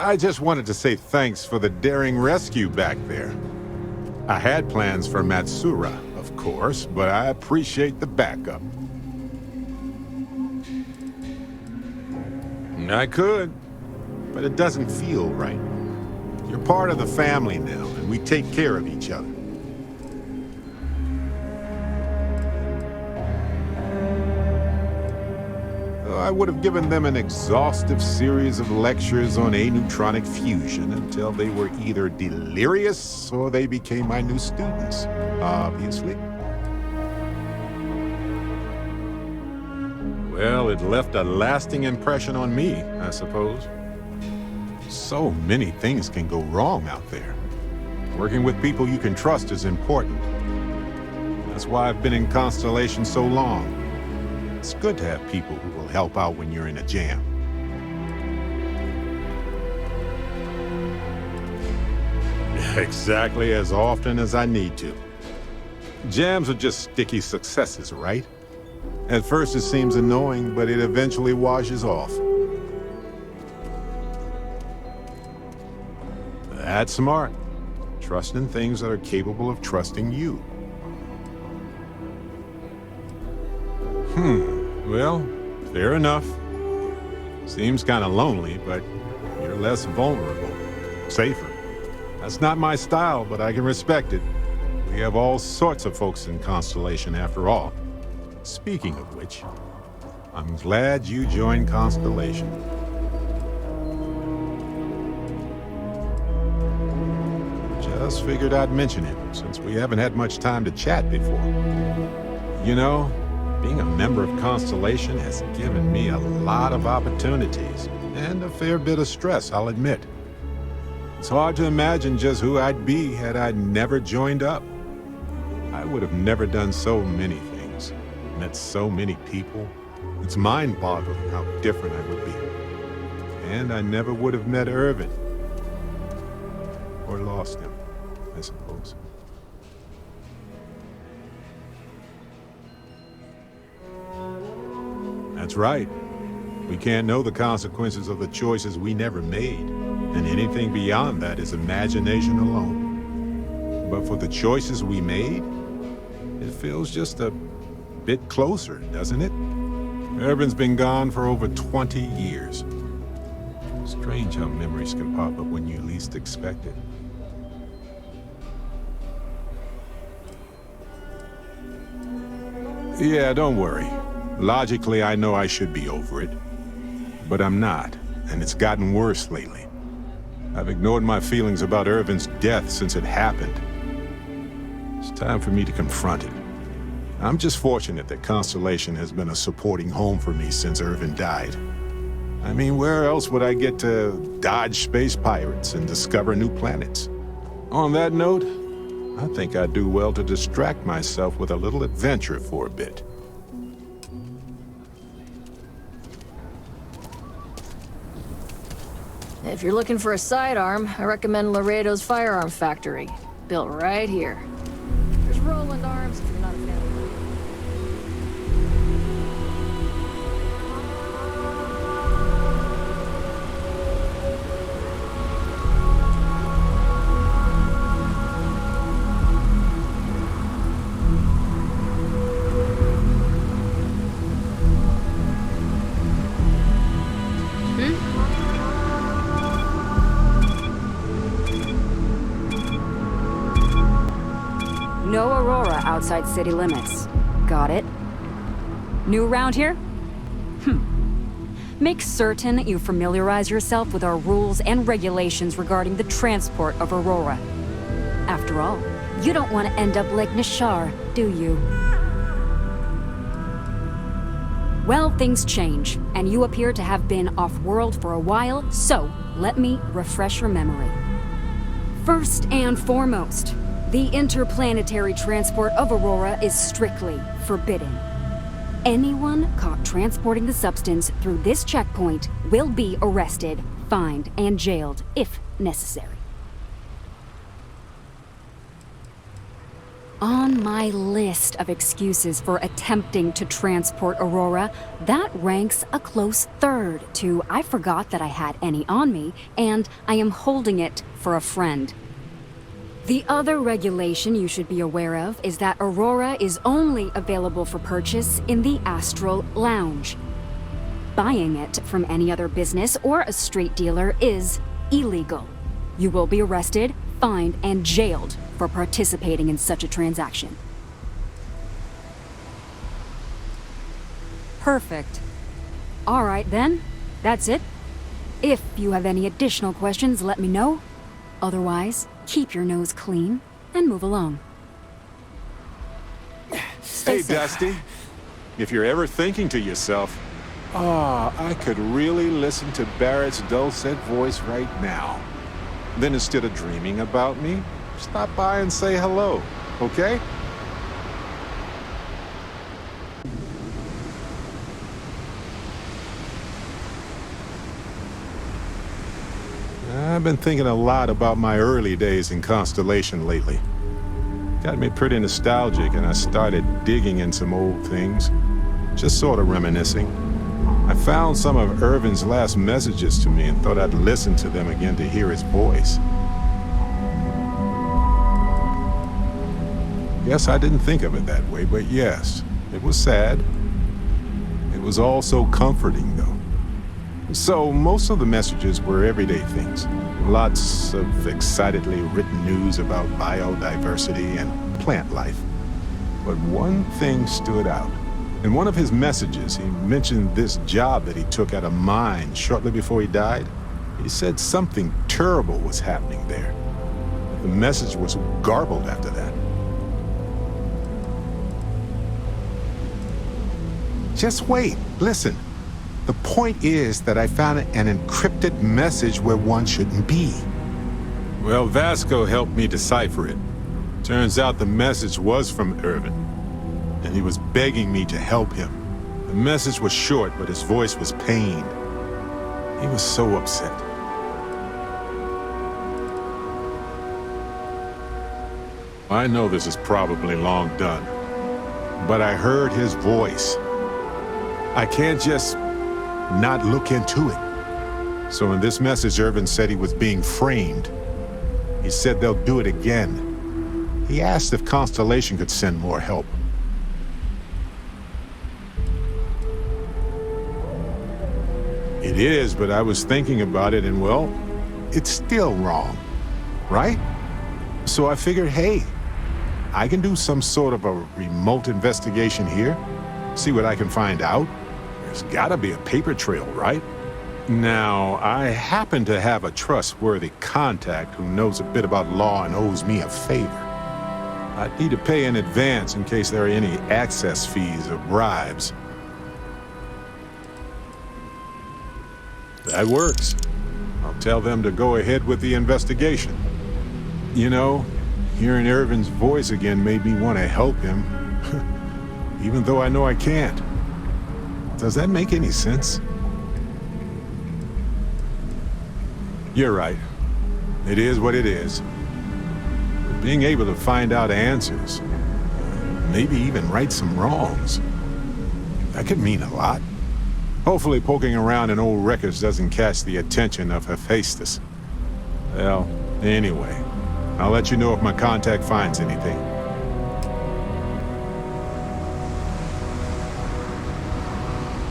I just wanted to say thanks for the daring rescue back there. I had plans for Matsura, of course, but I appreciate the backup. I could, but it doesn't feel right. You're part of the family now, and we take care of each other. I would have given them an exhaustive series of lectures on aneutronic fusion until they were either delirious or they became my new students, obviously. Well, it left a lasting impression on me, I suppose. So many things can go wrong out there. Working with people you can trust is important. That's why I've been in Constellation so long. It's good to have people who will help out when you're in a jam. Exactly as often as I need to. Jams are just sticky successes, right? At first it seems annoying, but it eventually washes off. That's smart. Trust in things that are capable of trusting you. Well, fair enough. Seems kind of lonely, but you're less vulnerable. Safer. That's not my style, but I can respect it. We have all sorts of folks in Constellation after all. Speaking of which, I'm glad you joined Constellation. Just figured I'd mention it, since we haven't had much time to chat before. You know, being a member of Constellation has given me a lot of opportunities, and a fair bit of stress, I'll admit. It's hard to imagine just who I'd be had I never joined up. I would have never done so many things, met so many people. It's mind-boggling how different I would be. And I never would have met Irvin. Or lost him, I suppose. That's right. We can't know the consequences of the choices we never made, and anything beyond that is imagination alone. But for the choices we made, it feels just a bit closer, doesn't it? Irvin's been gone for over 20 years. Strange how memories can pop up when you least expect it. Yeah, don't worry. Logically, I know I should be over it. But I'm not, and it's gotten worse lately. I've ignored my feelings about Irvin's death since it happened. It's time for me to confront it. I'm just fortunate that Constellation has been a supporting home for me since Irvin died. I mean, where else would I get to dodge space pirates and discover new planets? On that note, I think I'd do well to distract myself with a little adventure for a bit. If you're looking for a sidearm, I recommend Laredo's Firearm Factory. Built right here. There's Roland Arms if you're not a fan of it. No Aurora outside city limits. Got it? New around here? Make certain you familiarize yourself with our rules and regulations regarding the transport of Aurora. After all, you don't want to end up like Nishar, do you? Well, things change, and you appear to have been off-world for a while, so let me refresh your memory. First and foremost, the interplanetary transport of Aurora is strictly forbidden. Anyone caught transporting the substance through this checkpoint will be arrested, fined, and jailed if necessary. On my list of excuses for attempting to transport Aurora, that ranks a close third to I forgot that I had any on me, and I am holding it for a friend. The other regulation you should be aware of is that Aurora is only available for purchase in the Astral Lounge. Buying it from any other business or a street dealer is illegal. You will be arrested, fined, and jailed for participating in such a transaction. Perfect. All right then, that's it. If you have any additional questions, let me know. Otherwise, keep your nose clean and move along. Hey, Dusty. If you're ever thinking to yourself, I could really listen to Barrett's dulcet voice right now, then instead of dreaming about me, stop by and say hello, okay? I've been thinking a lot about my early days in Constellation lately. Got me pretty nostalgic, and I started digging in some old things, just sort of reminiscing. I found some of Irvin's last messages to me and thought I'd listen to them again to hear his voice. Guess I didn't think of it that way, but yes, it was sad. It was also comforting, though. So most of the messages were everyday things. Lots of excitedly written news about biodiversity and plant life. But one thing stood out. In one of his messages, he mentioned this job that he took at a mine shortly before he died. He said something terrible was happening there. The message was garbled after that. Just wait, listen. The point is that I found an encrypted message where one shouldn't be. Well, Vasco helped me decipher it. Turns out the message was from Irvin, and he was begging me to help him. The message was short, but his voice was pained. He was so upset. I know this is probably long done, but I heard his voice. I can't just not look into it. So in this message, Irvin said he was being framed. He said they'll do it again. He asked if Constellation could send more help. It is, but I was thinking about it and, well, it's still wrong, right? So I figured, hey, I can do some sort of a remote investigation here, see what I can find out. There's gotta be a paper trail, right? Now, I happen to have a trustworthy contact who knows a bit about law and owes me a favor. I need to pay in advance in case there are any access fees or bribes. That works. I'll tell them to go ahead with the investigation. You know, hearing Irvin's voice again made me want to help him, even though I know I can't. Does that make any sense? You're right. It is what it is. But being able to find out answers, maybe even right some wrongs, that could mean a lot. Hopefully poking around in old records doesn't catch the attention of Hephaestus. Well, anyway, I'll let you know if my contact finds anything.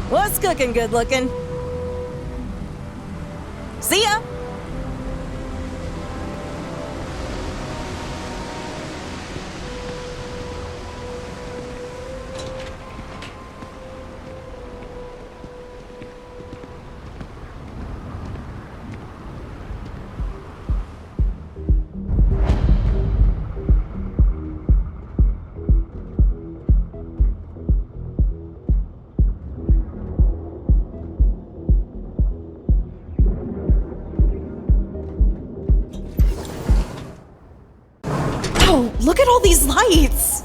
What's cooking, good looking? See ya! Oh, look at all these lights!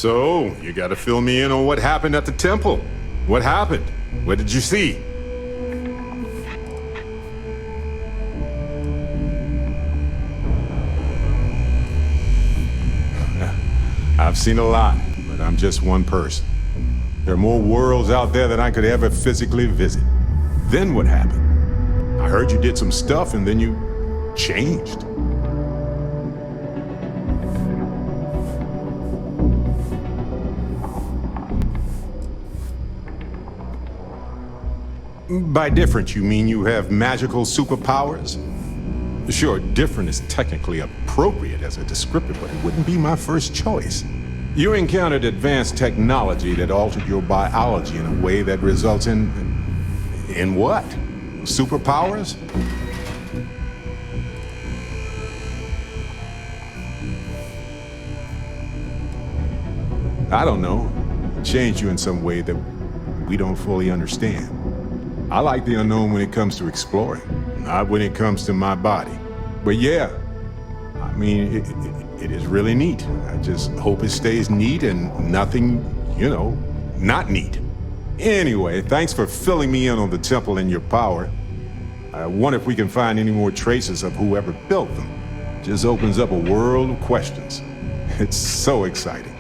So, you gotta fill me in on what happened at the temple. What happened? What did you see? I've seen a lot, but I'm just one person. There are more worlds out there than I could ever physically visit. Then what happened? I heard you did some stuff and then you changed. By different, you mean you have magical superpowers? Sure, different is technically appropriate as a descriptor, but it wouldn't be my first choice. You encountered advanced technology that altered your biology in a way that results in what? Superpowers? I don't know. It changed you in some way that we don't fully understand. I like the unknown when it comes to exploring, not when it comes to my body. But yeah, I mean, it is really neat. I just hope it stays neat and nothing, not neat. Anyway, thanks for filling me in on the temple and your power. I wonder if we can find any more traces of whoever built them. Just opens up a world of questions. It's so exciting.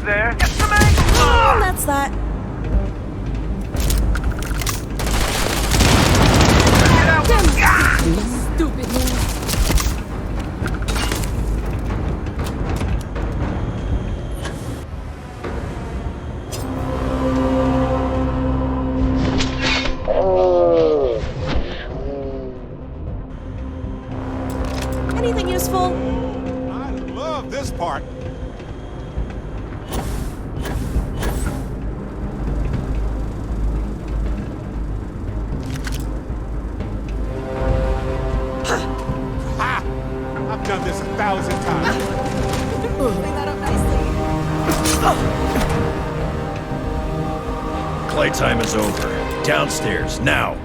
There. Get some angle! Oh, that's that. Get out! Stupid man. Anything useful? I love this part. I've done this 1,000 times. Clean that up nicely. Playtime is over. Downstairs, now.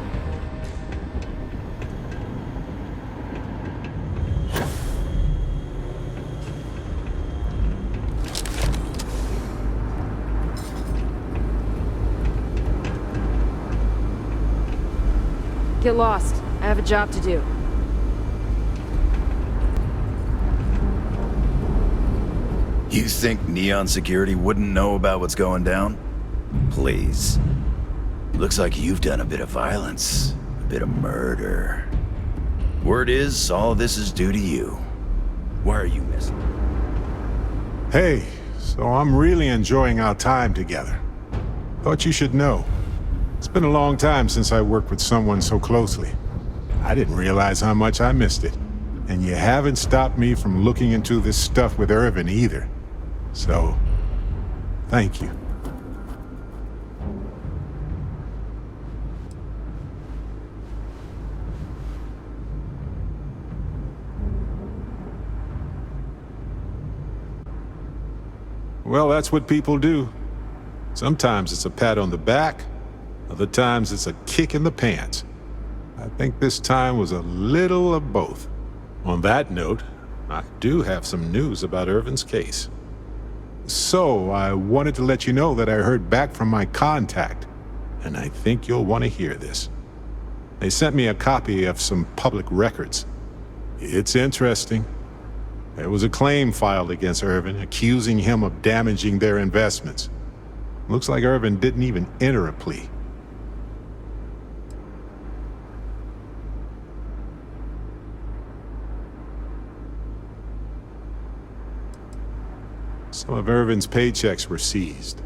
Get lost. I have a job to do. You think Neon Security wouldn't know about what's going down? Please. Looks like you've done a bit of violence, a bit of murder. Word is, all this is due to you. Why are you missing? Hey, so I'm really enjoying our time together. Thought you should know. It's been a long time since I worked with someone so closely. I didn't realize how much I missed it. And you haven't stopped me from looking into this stuff with Irvin either. So, thank you. Well, that's what people do. Sometimes it's a pat on the back, other times it's a kick in the pants. I think this time was a little of both. On that note, I do have some news about Irvin's case. So, I wanted to let you know that I heard back from my contact, and I think you'll want to hear this. They sent me a copy of some public records. It's interesting. There was a claim filed against Irvin, accusing him of damaging their investments. Looks like Irvin didn't even enter a plea. Some of Irvin's paychecks were seized,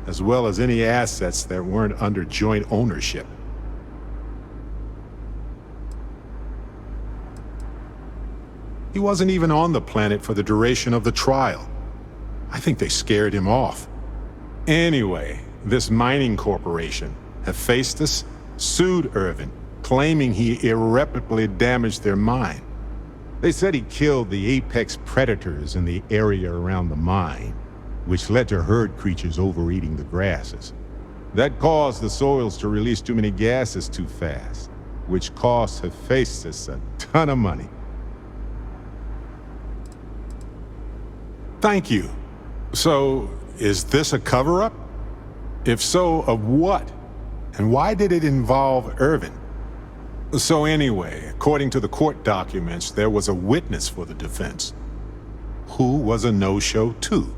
as well as any assets that weren't under joint ownership. He wasn't even on the planet for the duration of the trial. I think they scared him off. Anyway, this mining corporation, Hephaestus, sued Irvin, claiming he irreparably damaged their mine. They said he killed the apex predators in the area around the mine, which led to herd creatures overeating the grasses. That caused the soils to release too many gases too fast, which cost Hephaestus a ton of money. Thank you. So, is this a cover-up? If so, of what? And why did it involve Irvin? So anyway, according to the court documents, there was a witness for the defense, who was a no-show too.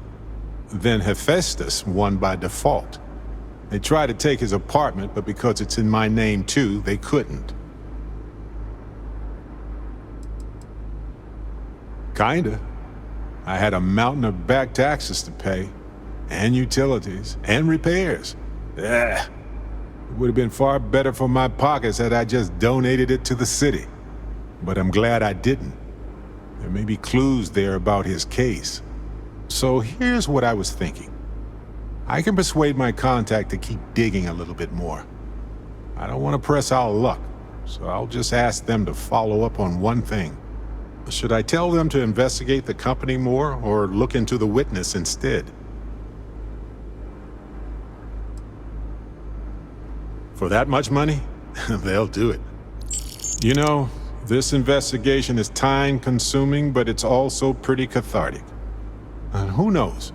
Then Hephaestus won by default. They tried to take his apartment, but because it's in my name too, they couldn't. Kinda. I had a mountain of back taxes to pay, and utilities, and repairs. It would have been far better for my pockets had I just donated it to the city. But I'm glad I didn't. There may be clues there about his case. So here's what I was thinking. I can persuade my contact to keep digging a little bit more. I don't want to press our luck, so I'll just ask them to follow up on one thing. Should I tell them to investigate the company more, or look into the witness instead? For that much money? They'll do it. You know, this investigation is time-consuming, but it's also pretty cathartic. And who knows?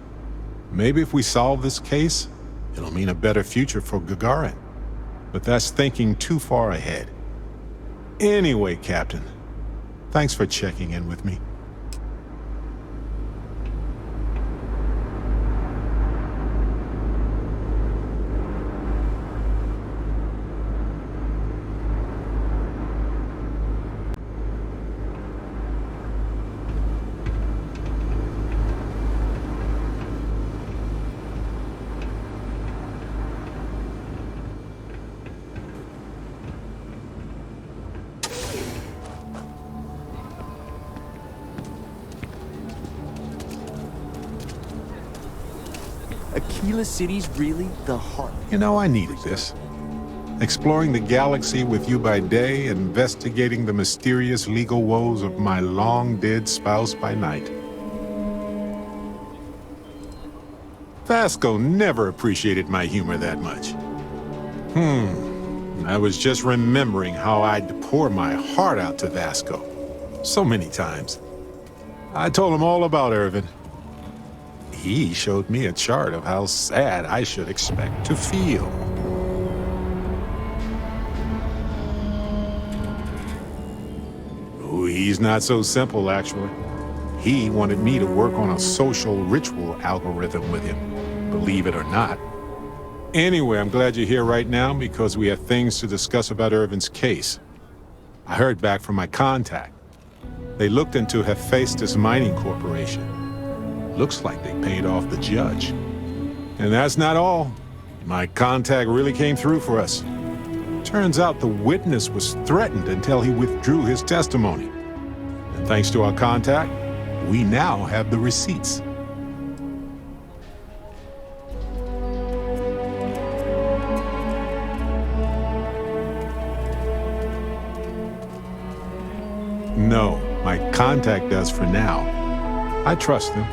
Maybe if we solve this case, it'll mean a better future for Gagarin. But that's thinking too far ahead. Anyway, Captain, thanks for checking in with me. Aquila City's really the heart. You know, I needed this. Exploring the galaxy with you by day, investigating the mysterious legal woes of my long-dead spouse by night. Vasco never appreciated my humor that much. I was just remembering how I'd pour my heart out to Vasco. So many times. I told him all about Irvin. He showed me a chart of how sad I should expect to feel. Oh, he's not so simple, actually. He wanted me to work on a social ritual algorithm with him, believe it or not. Anyway, I'm glad you're here right now because we have things to discuss about Irvin's case. I heard back from my contact. They looked into Hephaestus Mining Corporation. Looks like they paid off the judge. And that's not all. My contact really came through for us. Turns out the witness was threatened until he withdrew his testimony. And thanks to our contact, we now have the receipts. No, my contact does for now. I trust him.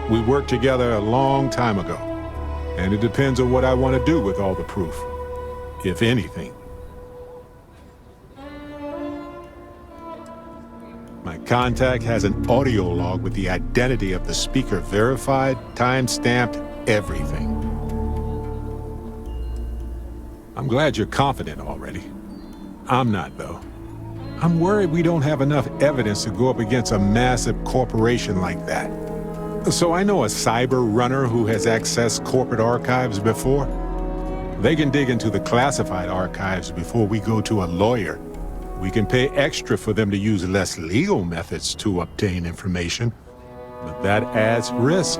We worked together a long time ago, and it depends on what I want to do with all the proof, if anything. My contact has an audio log with the identity of the speaker verified, time-stamped, everything. I'm glad you're confident already. I'm not, though. I'm worried we don't have enough evidence to go up against a massive corporation like that. So I know a cyber runner who has accessed corporate archives before. They can dig into the classified archives before we go to a lawyer. We can pay extra for them to use less legal methods to obtain information, but that adds risk.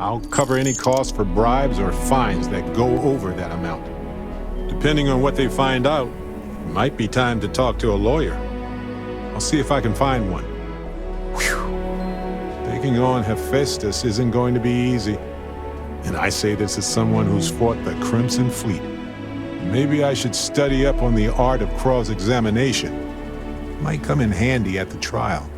I'll cover any costs for bribes or fines that go over that amount. Depending on what they find out, it might be time to talk to a lawyer. I'll see if I can find one. Taking on Hephaestus isn't going to be easy. And I say this as someone who's fought the Crimson Fleet. Maybe I should study up on the art of cross-examination. Might come in handy at the trial.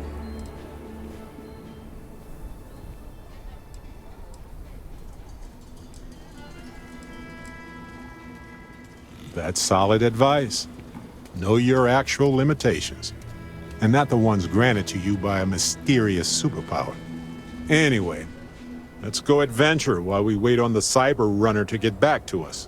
That's solid advice. Know your actual limitations, and not the ones granted to you by a mysterious superpower. Anyway, let's go adventure while we wait on the cyber runner to get back to us.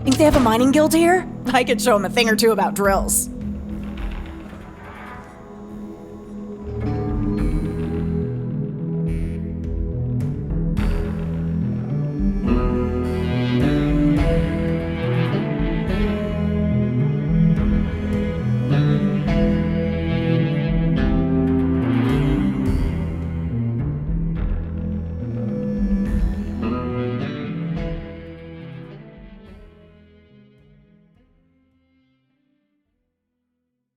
Think they have a mining guild here? I could show them a thing or two about drills.